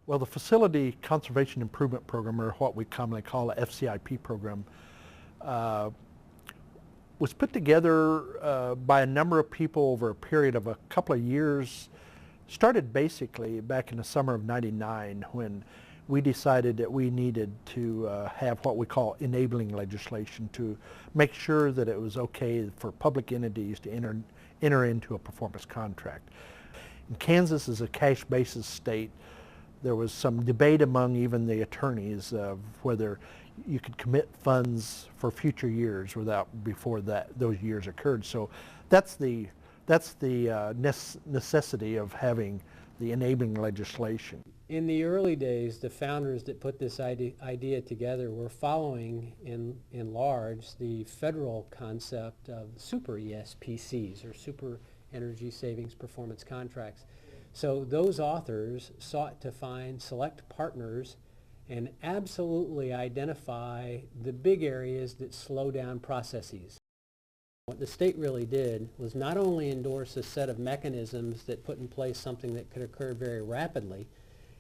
Well, the Facility Conservation Improvement Program, or what we commonly call the FCIP program, was put together by a number of people over a period of a couple of years. Started basically back in the summer of '99 when we decided that we needed to have what we call enabling legislation to make sure that it was okay for public entities to enter into a performance contract. And Kansas is a cash basis state. There was some debate among even the attorneys of whether you could commit funds for future years before those years occurred. So that's the necessity of having the enabling legislation. In the early days, the founders that put this idea together were following in large the federal concept of super ESPCs, or super energy savings performance contracts. So those authors sought to find select partners and absolutely identify the big areas that slow down processes. What the state really did was not only endorse a set of mechanisms that put in place something that could occur very rapidly,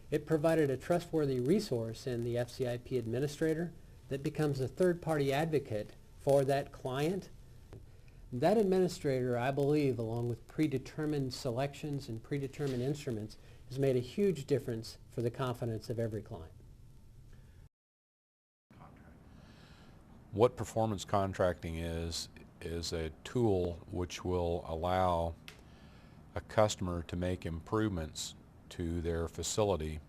it provided a trustworthy resource in the FCIP administrator that becomes a third-party advocate for that client. That administrator, I believe, along with predetermined selections and predetermined instruments, has made a huge difference for the confidence of every client. What performance contracting is a tool which will allow a customer to make improvements to their facility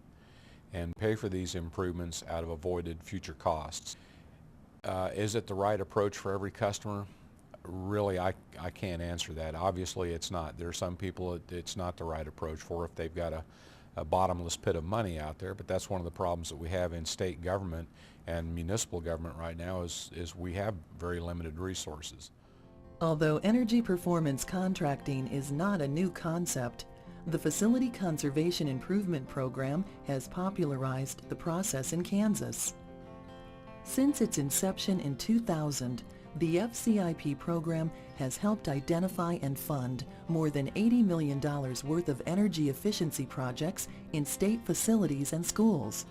and pay for these improvements out of avoided future costs. Is it the right approach for every customer? Really, I can't answer that. Obviously it's not. There are some people it's not the right approach for if they've got a bottomless pit of money out there, but that's one of the problems that we have in state government and municipal government right now is we have very limited resources. Although energy performance contracting is not a new concept, the Facility Conservation Improvement Program has popularized the process in Kansas. Since its inception in 2000, the FCIP program has helped identify and fund more than $80 million worth of energy efficiency projects in state facilities and schools.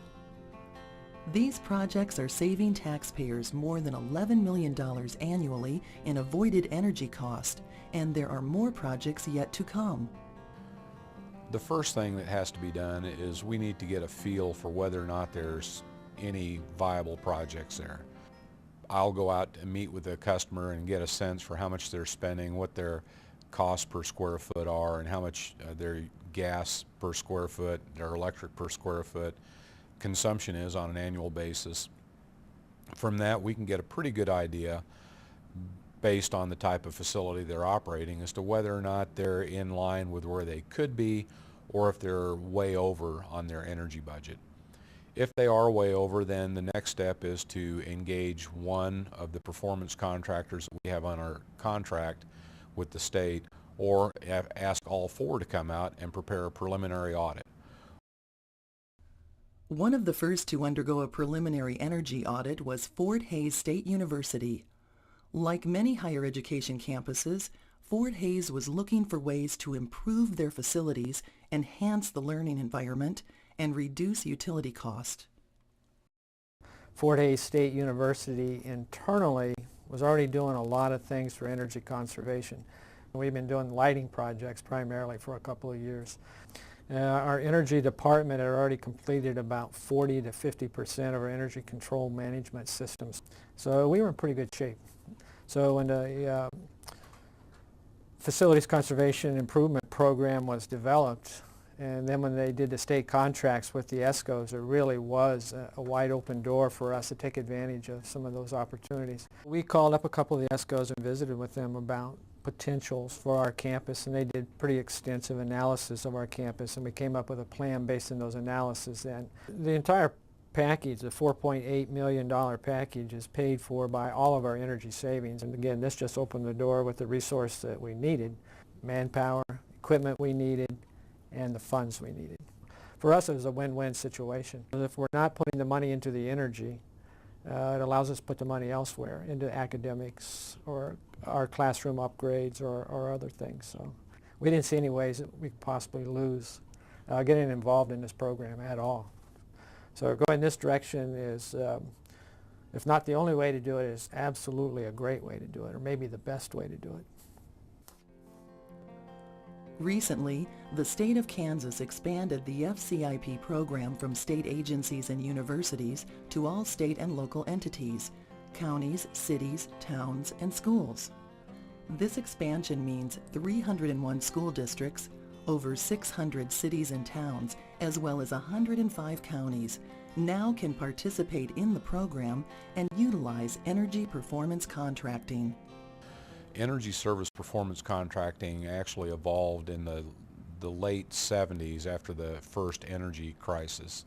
These projects are saving taxpayers more than $11 million annually in avoided energy cost, and there are more projects yet to come. The first thing that has to be done is we need to get a feel for whether or not there's any viable projects there. I'll go out and meet with the customer and get a sense for how much they're spending, what their costs per square foot are, and how much their gas per square foot, their electric per square foot consumption is on an annual basis. From that, we can get a pretty good idea based on the type of facility they're operating as to whether or not they're in line with where they could be or if they're way over on their energy budget. If they are way over, then the next step is to engage one of the performance contractors that we have on our contract with the state, or ask all four to come out and prepare a preliminary audit. One of the first to undergo a preliminary energy audit was Fort Hays State University. Like many higher education campuses, Fort Hays was looking for ways to improve their facilities, enhance the learning environment, and reduce utility cost. Fort Hays State University internally was already doing a lot of things for energy conservation. We've been doing lighting projects primarily for a couple of years. Our energy department had already completed about 40 to 50% of our energy control management systems. So we were in pretty good shape. So when the Facilities Conservation Improvement Program was developed, and then when they did the state contracts with the ESCOs, it really was a wide open door for us to take advantage of some of those opportunities. We called up a couple of the ESCOs and visited with them about potentials for our campus, and they did pretty extensive analysis of our campus, and we came up with a plan based on those analyses. And the entire package, the $4.8 million package, is paid for by all of our energy savings. And again, this just opened the door with the resource that we needed: manpower, equipment we needed, and the funds we needed. For us, it was a win-win situation. If we're not putting the money into the energy, it allows us to put the money elsewhere, into academics or our classroom upgrades or other things. So we didn't see any ways that we could possibly lose getting involved in this program at all. So going this direction is, if not the only way to do it, is absolutely a great way to do it, or maybe the best way to do it. Recently, the state of Kansas expanded the FCIP program from state agencies and universities to all state and local entities, counties, cities, towns, and schools. This expansion means 301 school districts, over 600 cities and towns, as well as 105 counties, now can participate in the program and utilize energy performance contracting. Energy service performance contracting actually evolved in the late 70s after the first energy crisis.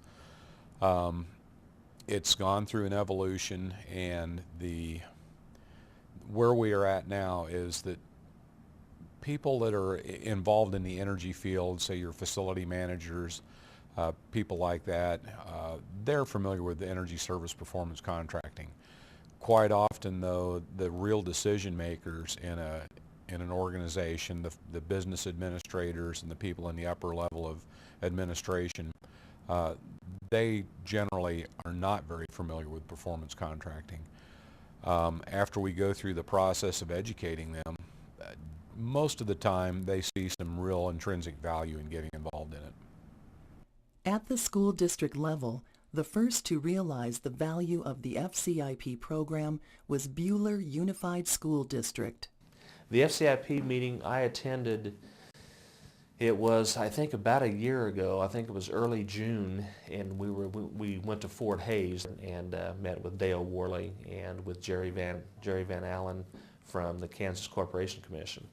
It's gone through an evolution, and where we are at now is that people that are involved in the energy field, say your facility managers, people like that, they're familiar with the energy service performance contracting. Quite often, though, the real decision makers in an organization, the business administrators and the people in the upper level of administration, they generally are not very familiar with performance contracting. After we go through the process of educating them, most of the time they see some real intrinsic value in getting involved in it. At the school district level, the first to realize the value of the FCIP program was Buhler Unified School District. The FCIP meeting I attended, it was, I think, about a year ago. I think it was early June, and we went to Fort Hays and met with Dale Worley and with Jerry Van Allen from the Kansas Corporation Commission.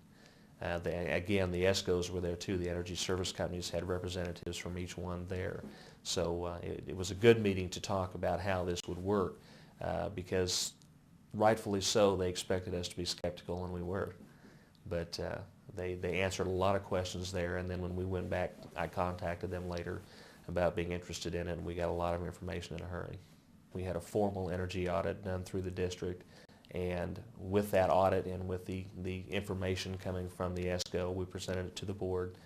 Again, the ESCOs were there too. The energy service companies had representatives from each one there. So it was a good meeting to talk about how this would work, because rightfully so, they expected us to be skeptical, and we were. But they answered a lot of questions there, and then when we went back, I contacted them later about being interested in it, and we got a lot of information in a hurry. We had a formal energy audit done through the district, and with that audit and with the information coming from the ESCO, we presented it to the board.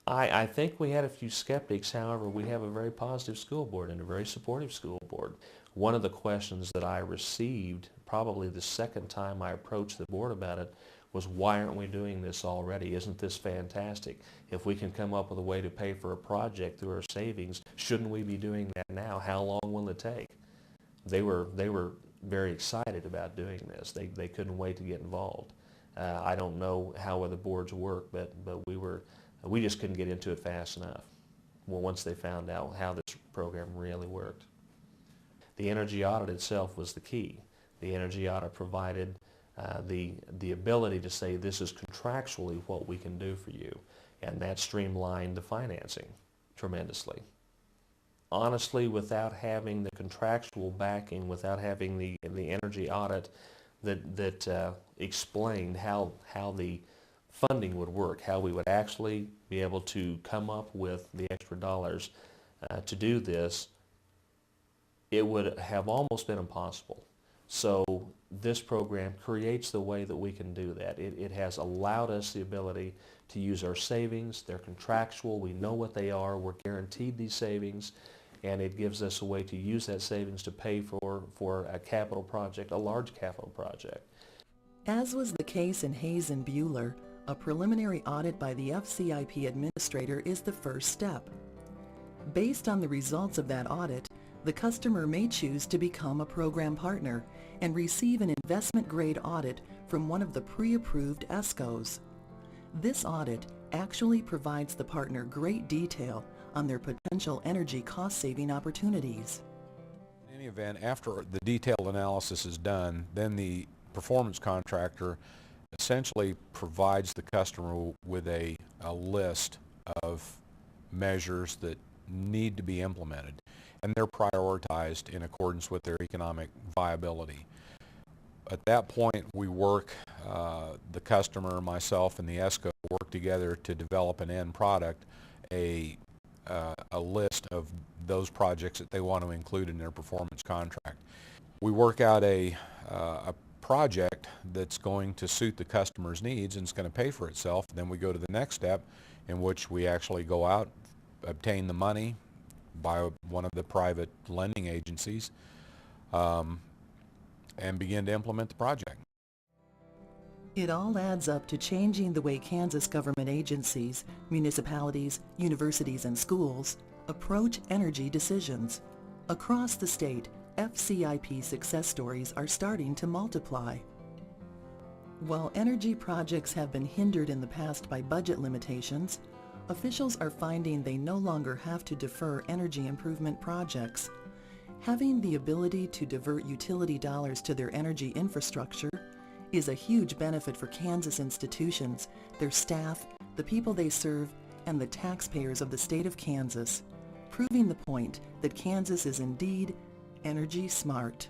I think we had a few skeptics. However, we have a very positive school board and a very supportive school board. One of the questions that I received, probably the second time I approached the board about it, was, why aren't we doing this already? Isn't this fantastic? If we can come up with a way to pay for a project through our savings, shouldn't we be doing that now? How long will it take? They were very excited about doing this. They couldn't wait to get involved. I don't know how other boards work, but we just couldn't get into it fast enough. Well, once they found out how this program really worked. The energy audit itself was the key. The energy audit provided the ability to say, this is contractually what we can do for you, and that streamlined the financing tremendously. Honestly, without having the contractual backing, without having the energy audit that explained how the funding would work, how we would actually be able to come up with the extra dollars to do this, it would have almost been impossible. So this program creates the way that we can do that. It has allowed us the ability to use our savings. They're contractual. We know what they are. We're guaranteed these savings, and it gives us a way to use that savings to pay for a capital project, a large capital project. As was the case in Hays and Buhler, a preliminary audit by the FCIP administrator is the first step. Based on the results of that audit, the customer may choose to become a program partner and receive an investment-grade audit from one of the pre-approved ESCOs. This audit actually provides the partner great detail on their potential energy cost-saving opportunities. In any event, after the detailed analysis is done, then the performance contractor essentially provides the customer with a list of measures that need to be implemented, and they're prioritized in accordance with their economic viability. At that point, we work, the customer, myself, and the ESCO work together to develop an end product, a list of those projects that they want to include in their performance contract. We work out a project that's going to suit the customer's needs and it's going to pay for itself. Then we go to the next step, in which we actually go out, obtain the money by one of the private lending agencies, and begin to implement the project. It all adds up to changing the way Kansas government agencies, municipalities, universities, and schools approach energy decisions. Across the state, FCIP success stories are starting to multiply. While energy projects have been hindered in the past by budget limitations, officials are finding they no longer have to defer energy improvement projects. Having the ability to divert utility dollars to their energy infrastructure is a huge benefit for Kansas institutions, their staff, the people they serve, and the taxpayers of the state of Kansas, proving the point that Kansas is indeed energy smart.